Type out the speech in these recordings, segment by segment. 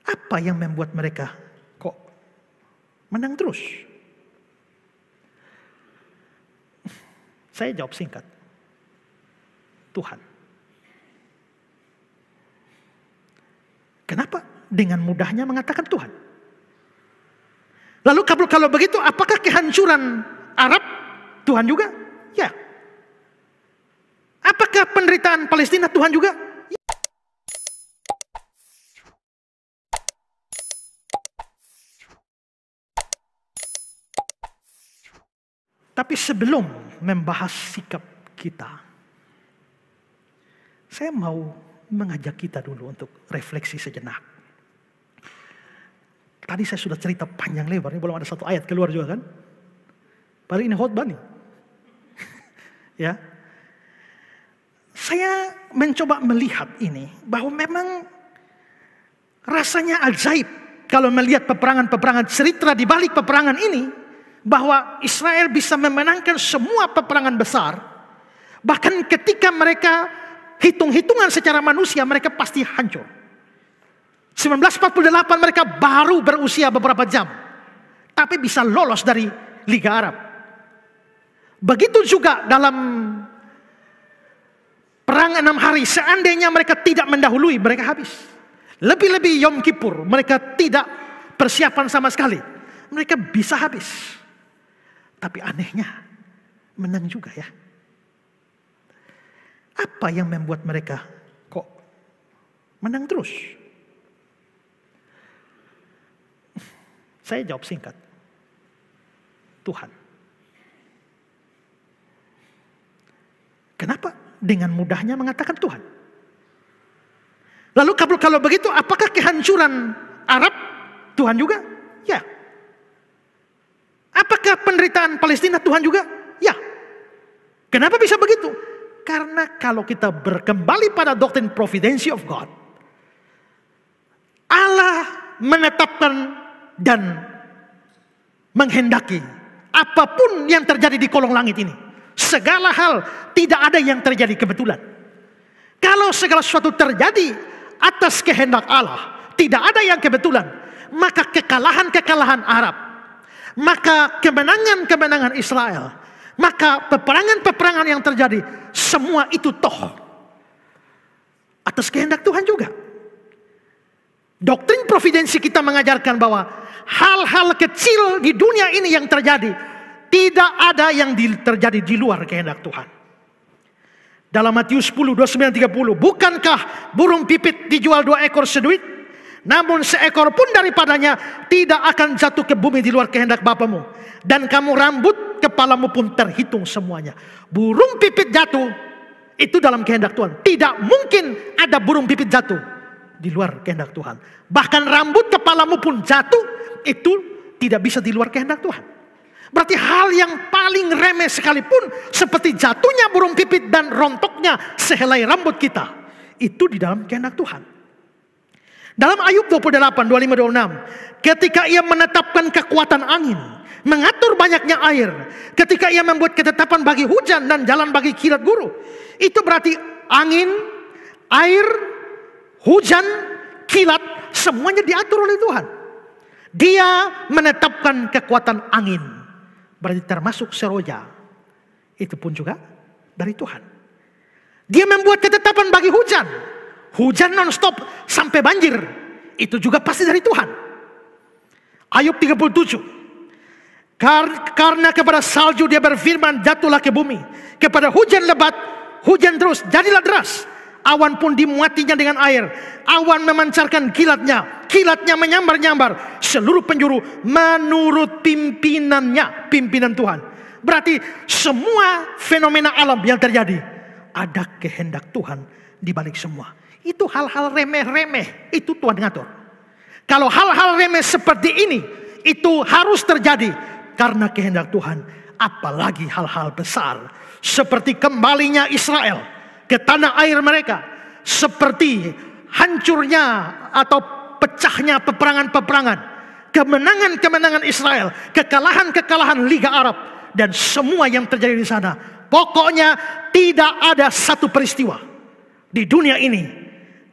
Apa yang membuat mereka kok menang terus? Saya jawab singkat. Tuhan. Kenapa dengan mudahnya mengatakan Tuhan? Lalu kalau begitu, apakah kehancuran Arab Tuhan juga? Ya. Apakah penderitaan Palestina Tuhan juga? Ya. Tapi sebelum membahas sikap kita, saya mau mengajak kita dulu untuk refleksi sejenak. Tadi saya sudah cerita panjang lebar, ini belum ada satu ayat keluar juga kan? Padahal ini khotbah nih. Ya. Saya mencoba melihat ini, bahwa memang rasanya ajaib kalau melihat peperangan-peperangan, cerita di balik peperangan ini, bahwa Israel bisa memenangkan semua peperangan besar. Bahkan ketika mereka hitung-hitungan secara manusia, mereka pasti hancur. 1948 mereka baru berusia beberapa jam, tapi bisa lolos dari Liga Arab. Begitu juga dalam perang 6 hari, seandainya mereka tidak mendahului, mereka habis. Lebih-lebih Yom Kippur, mereka tidak persiapan sama sekali, mereka bisa habis. Tapi anehnya, menang juga ya. Apa yang membuat mereka kok menang terus? Saya jawab singkat. Tuhan. Kenapa dengan mudahnya mengatakan Tuhan? Lalu kalau begitu, apakah kehancuran Arab Tuhan juga? Ya. Apakah penderitaan Palestina Tuhan juga? Ya. Kenapa bisa begitu? Karena kalau kita berkembali pada doktrin providency of God, Allah menetapkan dan menghendaki apapun yang terjadi di kolong langit ini. Segala hal, tidak ada yang terjadi kebetulan. Kalau segala sesuatu terjadi atas kehendak Allah, tidak ada yang kebetulan, maka kekalahan-kekalahan Arab, maka kemenangan-kemenangan Israel, maka peperangan-peperangan yang terjadi, semua itu toh atas kehendak Tuhan juga. Doktrin providensi kita mengajarkan bahwa hal-hal kecil di dunia ini yang terjadi, tidak ada yang terjadi di luar kehendak Tuhan. Dalam Matius 10, 29-30, bukankah burung pipit dijual 2 ekor seduit? Namun seekor pun daripadanya tidak akan jatuh ke bumi di luar kehendak Bapamu. Dan kamu rambut kepalamu pun terhitung semuanya. Burung pipit jatuh, itu dalam kehendak Tuhan. Tidak mungkin ada burung pipit jatuh di luar kehendak Tuhan. Bahkan rambut kepalamu pun jatuh, itu tidak bisa di luar kehendak Tuhan. Berarti hal yang paling remeh sekalipun, seperti jatuhnya burung pipit dan rontoknya sehelai rambut kita, itu di dalam kehendak Tuhan. Dalam Ayub 28, 25-26, ketika ia menetapkan kekuatan angin, mengatur banyaknya air, ketika ia membuat ketetapan bagi hujan dan jalan bagi kilat guru, itu berarti angin, air, hujan, kilat, semuanya diatur oleh Tuhan. Dia menetapkan kekuatan angin, berarti termasuk seroja, itu pun juga dari Tuhan. Dia membuat ketetapan bagi hujan, hujan non-stop sampai banjir, itu juga pasti dari Tuhan. Ayub 37, karena kepada salju dia berfirman, jatuhlah ke bumi, kepada hujan lebat, hujan terus, jadilah deras. Awan pun dimuatinya dengan air, awan memancarkan kilatnya, kilatnya menyambar-nyambar seluruh penjuru menurut pimpinannya, pimpinan Tuhan. Berarti semua fenomena alam yang terjadi, ada kehendak Tuhan di balik semua. Itu hal-hal remeh-remeh, itu Tuhan ngatur. Kalau hal-hal remeh seperti ini, itu harus terjadi karena kehendak Tuhan. Apalagi hal-hal besar, seperti kembalinya Israel ke tanah air mereka, seperti hancurnya atau pecahnya peperangan-peperangan, kemenangan-kemenangan Israel, kekalahan-kekalahan Liga Arab, dan semua yang terjadi di sana. Pokoknya tidak ada satu peristiwa di dunia ini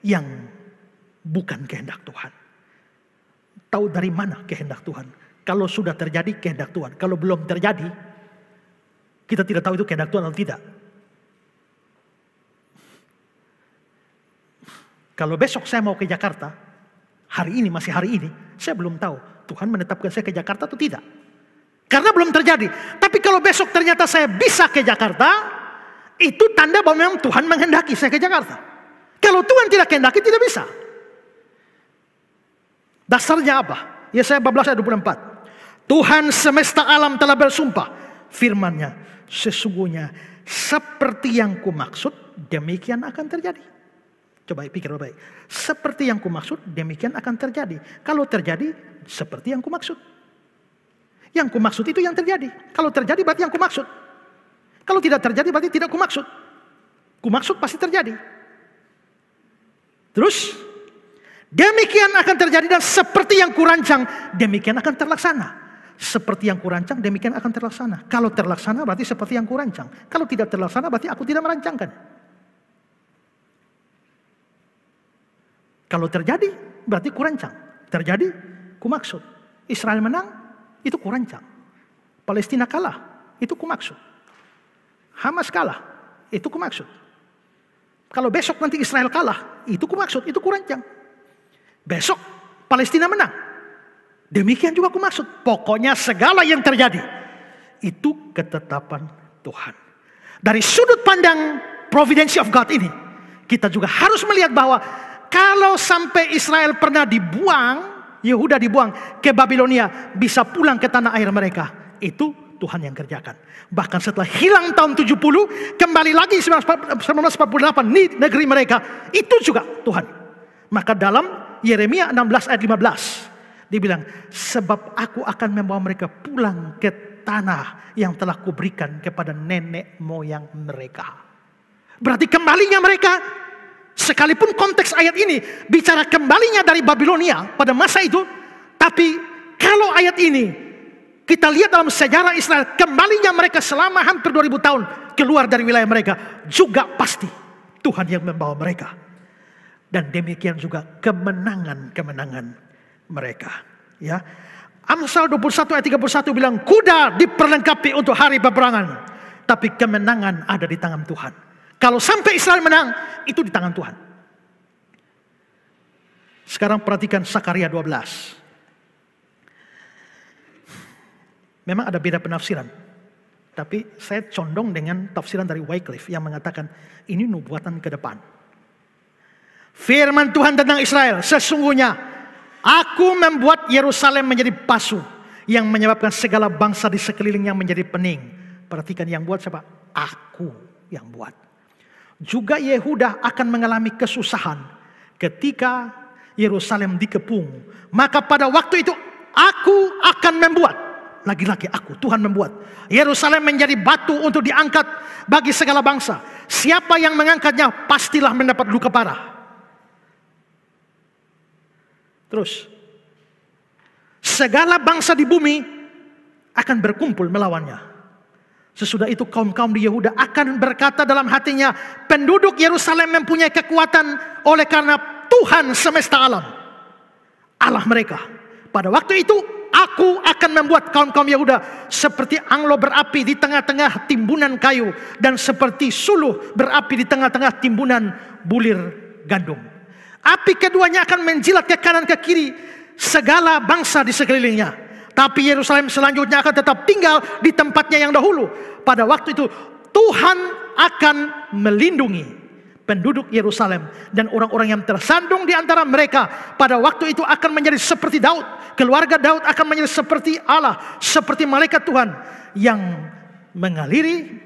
yang bukan kehendak Tuhan. tahu dari mana kehendak Tuhan. Kalau sudah terjadi, kehendak Tuhan. Kalau belum terjadi, kita tidak tahu itu kehendak Tuhan atau tidak. Kalau besok saya mau ke Jakarta, hari ini, masih hari ini, saya belum tahu Tuhan menetapkan saya ke Jakarta atau tidak. Karena belum terjadi. Tapi kalau besok ternyata saya bisa ke Jakarta, itu tanda bahwa memang Tuhan menghendaki saya ke Jakarta. Kalau Tuhan tidak kehendaki, tidak bisa. Dasarnya apa? Yesaya 14 ayat 24. Tuhan semesta alam telah bersumpah, firman-Nya, sesungguhnya seperti yang kumaksud, demikian akan terjadi. Coba pikir baik. Seperti yang kumaksud, demikian akan terjadi. Kalau terjadi, seperti yang kumaksud. Yang kumaksud itu yang terjadi. Kalau terjadi berarti yang kumaksud. Kalau tidak terjadi berarti tidak kumaksud. Kumaksud pasti terjadi. Terus, demikian akan terjadi dan seperti yang kurancang, demikian akan terlaksana. Seperti yang kurancang, demikian akan terlaksana. Kalau terlaksana berarti seperti yang kurancang. Kalau tidak terlaksana berarti aku tidak merancangkan. Kalau terjadi berarti kurancang. Terjadi kumaksud. Israel menang, itu kurancang. Palestina kalah, itu kumaksud. Hamas kalah, itu kumaksud. Kalau besok nanti Israel kalah, itu kumaksud, itu kurancang. Besok Palestina menang, demikian juga kumaksud. Pokoknya segala yang terjadi itu ketetapan Tuhan. Dari sudut pandang providence of God ini, kita juga harus melihat bahwa kalau sampai Israel pernah dibuang, Yehuda dibuang ke Babilonia, bisa pulang ke tanah air mereka, itu Tuhan yang kerjakan. Bahkan setelah hilang tahun 70, kembali lagi 1948 di negeri mereka, itu juga Tuhan. Maka dalam Yeremia 16 ayat 15 dibilang, sebab aku akan membawa mereka pulang ke tanah yang telah kuberikan kepada nenek moyang mereka. Berarti kembalinya mereka, sekalipun konteks ayat ini bicara kembalinya dari Babilonia pada masa itu, tapi kalau ayat ini kita lihat dalam sejarah Israel, kembalinya mereka selama hampir 2000 tahun keluar dari wilayah mereka, juga pasti Tuhan yang membawa mereka. Dan demikian juga kemenangan-kemenangan mereka. Ya, Amsal 21 ayat 31 bilang, kuda diperlengkapi untuk hari peperangan, tapi kemenangan ada di tangan Tuhan. Kalau sampai Israel menang, itu di tangan Tuhan. Sekarang perhatikan Sakaria 12. Memang ada beda penafsiran, tapi saya condong dengan tafsiran dari Wycliffe yang mengatakan ini nubuatan ke depan. Firman Tuhan tentang Israel, sesungguhnya aku membuat Yerusalem menjadi pasu yang menyebabkan segala bangsa di sekelilingnya menjadi pening. Perhatikan yang buat siapa? Aku yang buat. Juga Yehuda akan mengalami kesusahan ketika Yerusalem dikepung. Maka pada waktu itu aku akan membuat, lagi-lagi aku, Tuhan membuat Yerusalem menjadi batu untuk diangkat bagi segala bangsa. Siapa yang mengangkatnya pastilah mendapat luka parah. Terus, segala bangsa di bumi akan berkumpul melawannya. Sesudah itu kaum-kaum di Yehuda akan berkata dalam hatinya, penduduk Yerusalem mempunyai kekuatan oleh karena Tuhan semesta alam, Allah mereka. Pada waktu itu aku akan membuat kaum-kaum Yehuda seperti anglo berapi di tengah-tengah timbunan kayu, dan seperti suluh berapi di tengah-tengah timbunan bulir gandum. Api keduanya akan menjilat ke kanan ke kiri segala bangsa di sekelilingnya. Tapi Yerusalem selanjutnya akan tetap tinggal di tempatnya yang dahulu. Pada waktu itu Tuhan akan melindungi penduduk Yerusalem, dan orang-orang yang tersandung di antara mereka pada waktu itu akan menjadi seperti Daud. Keluarga Daud akan menjadi seperti Allah, seperti malaikat Tuhan yang mengaliri,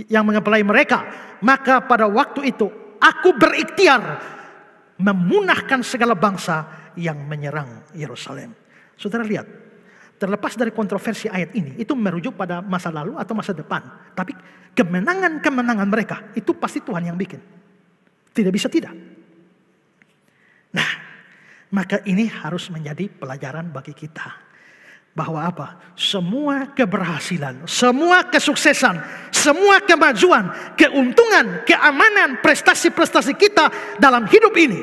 yang mengepelai mereka. Maka pada waktu itu aku berikhtiar memunahkan segala bangsa yang menyerang Yerusalem. Saudara lihat, terlepas dari kontroversi ayat ini, itu merujuk pada masa lalu atau masa depan. Tapi kemenangan-kemenangan mereka, itu pasti Tuhan yang bikin. Tidak bisa tidak. Nah, maka ini harus menjadi pelajaran bagi kita. Bahwa apa? Semua keberhasilan, semua kesuksesan, semua kemajuan, keuntungan, keamanan, prestasi-prestasi kita dalam hidup ini,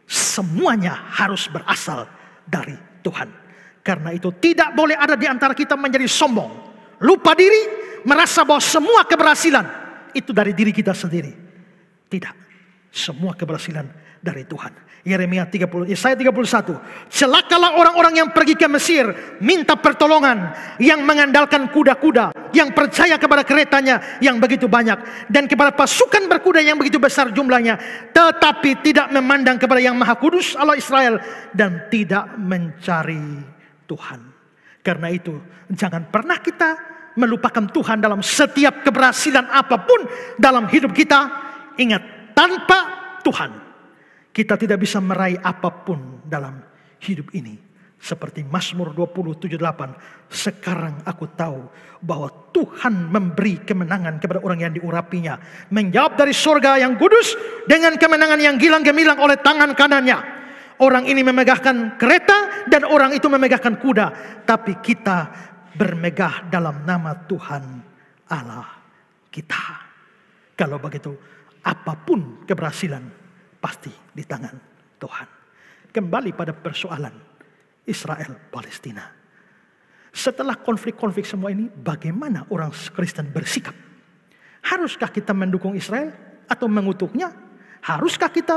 semuanya harus berasal dari Tuhan. Karena itu tidak boleh ada di antara kita menjadi sombong, lupa diri, merasa bahwa semua keberhasilan itu dari diri kita sendiri. Tidak, semua keberhasilan dari Tuhan. Yesaya 31. Celakalah orang-orang yang pergi ke Mesir minta pertolongan, yang mengandalkan kuda-kuda, yang percaya kepada keretanya yang begitu banyak, dan kepada pasukan berkuda yang begitu besar jumlahnya, tetapi tidak memandang kepada yang Maha Kudus Allah Israel, dan tidak mencari Tuhan. Karena itu jangan pernah kita melupakan Tuhan dalam setiap keberhasilan apapun dalam hidup kita. Ingat, tanpa Tuhan kita tidak bisa meraih apapun dalam hidup ini. Seperti Mazmur 27:8, sekarang aku tahu bahwa Tuhan memberi kemenangan kepada orang yang diurapinya, menjawab dari surga yang kudus dengan kemenangan yang gilang gemilang oleh tangan kanannya. Orang ini memegahkan kereta dan orang itu memegahkan kuda, tapi kita bermegah dalam nama Tuhan Allah kita. Kalau begitu, apapun keberhasilan pasti di tangan Tuhan. Kembali pada persoalan Israel Palestina. Setelah konflik-konflik semua ini, bagaimana orang Kristen bersikap? Haruskah kita mendukung Israel atau mengutuknya? Haruskah kita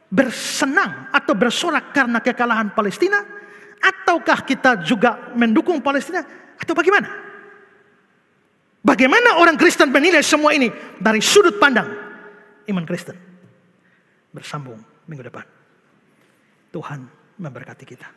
bersenang atau bersorak karena kekalahan Palestina? Ataukah kita juga mendukung Palestina? Atau bagaimana? Bagaimana orang Kristen menilai semua ini dari sudut pandang iman Kristen? Bersambung minggu depan. Tuhan memberkati kita.